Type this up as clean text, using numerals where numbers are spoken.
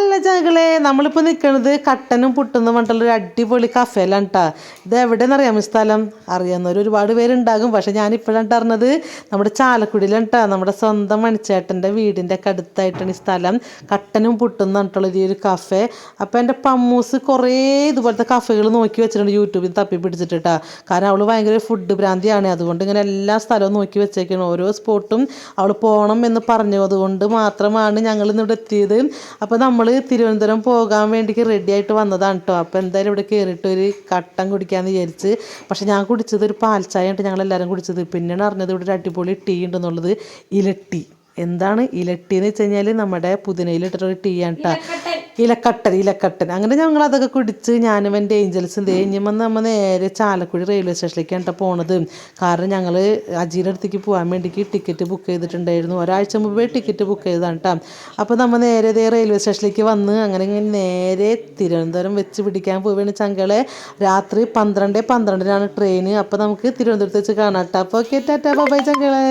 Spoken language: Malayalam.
അല്ല ചകളെ നമ്മളിപ്പോൾ നിൽക്കുന്നത് കട്ടനും പുട്ടെന്ന് പറഞ്ഞിട്ടുള്ളൊരു അടിപൊളി കഫേലാണ് കേട്ടോ. ഇത് എവിടെയെന്നറിയാമോ സ്ഥലം? അറിയാവുന്നവർ ഒരുപാട് പേരുണ്ടാകും. പക്ഷേ ഞാനിപ്പോഴാണ് അറിഞ്ഞത് നമ്മുടെ ചാലക്കുടിയിലാണ് കേട്ടോ. നമ്മുടെ സ്വന്തം മണിച്ചേട്ടൻ്റെ വീടിൻ്റെ ഒക്കെ അടുത്തായിട്ടാണ് ഈ സ്ഥലം. കട്ടനും പുട്ടും എന്ന് പറഞ്ഞിട്ടുള്ള ഈ ഒരു കഫേ. അപ്പോൾ എൻ്റെ പമ്മൂസ് കുറേ ഇതുപോലത്തെ കഫേകൾ നോക്കി വെച്ചിട്ടുണ്ട് യൂട്യൂബിൽ തപ്പി പിടിച്ചിട്ട് കേട്ടോ. കാരണം അവൾ ഭയങ്കര ഫുഡ് ഭ്രാന്തിയാണ്. അതുകൊണ്ട് ഇങ്ങനെ എല്ലാ സ്ഥലവും നോക്കി വെച്ചേക്കണം. ഓരോ സ്പോട്ടും അവൾ പോകണം എന്ന് പറഞ്ഞതുകൊണ്ട് മാത്രമാണ് ഞങ്ങൾ ഇന്നിവിടെ എത്തിയത്. അപ്പോൾ നമ്മൾ തിരുവനന്തപുരം പോകാൻ വേണ്ടിക്ക് റെഡി ആയിട്ട് വന്നതാണ് കേട്ടോ. അപ്പോൾ എന്തായാലും ഇവിടെ കയറിയിട്ട് ഒരു കട്ടൻ കുടിക്കാമെന്ന് വിചാരിച്ച്. പക്ഷേ ഞാൻ കുടിച്ചത് ഒരു പാൽ ചായ ഉണ്ട് ഞങ്ങളെല്ലാവരും കുടിച്ചത്. പിന്നെയാണ് അറിഞ്ഞത് ഇവിടെ ഒരു അടിപൊളി ടീ ഉണ്ടെന്നുള്ളത്. ഇലട്ടി. എന്താണ് ഇലട്ടി എന്ന് വെച്ച് കഴിഞ്ഞാൽ നമ്മുടെ പുതിനയിലിട്ടിട്ടൊരു ടീ ആണ് കേട്ടോ. ഇലക്കട്ടൻ. അങ്ങനെ ഞങ്ങൾ അതൊക്കെ കുടിച്ച് ഞാനും എൻ്റെ ഏഞ്ചൽസും തേഞ്ഞുമ്പോൾ നമ്മൾ നേരെ ചാലക്കുടി റെയിൽവേ സ്റ്റേഷനിലേക്കാണ് കേട്ടോ പോണത്. കാരണം ഞങ്ങൾ അജീൻ്റെ അടുത്തേക്ക് പോകാൻ വേണ്ടിക്ക് ടിക്കറ്റ് ബുക്ക് ചെയ്തിട്ടുണ്ടായിരുന്നു. ഒരാഴ്ച മുമ്പേ ടിക്കറ്റ് ബുക്ക് ചെയ്തതാണ് കേട്ടോ. അപ്പോൾ നമ്മൾ നേരെ റെയിൽവേ സ്റ്റേഷനിലേക്ക് വന്ന് അങ്ങനെ നേരെ തിരുവനന്തപുരം വെച്ച് പിടിക്കാൻ പോവുകയാണ് ചങ്കളെ. രാത്രി 12:12 ട്രെയിന്. അപ്പോൾ നമുക്ക് തിരുവനന്തപുരത്ത് വെച്ച് കാണാം കേട്ടോ. അപ്പോൾ ഓക്കെ, ടാറ്റാ ബൈ ചങ്കളെ.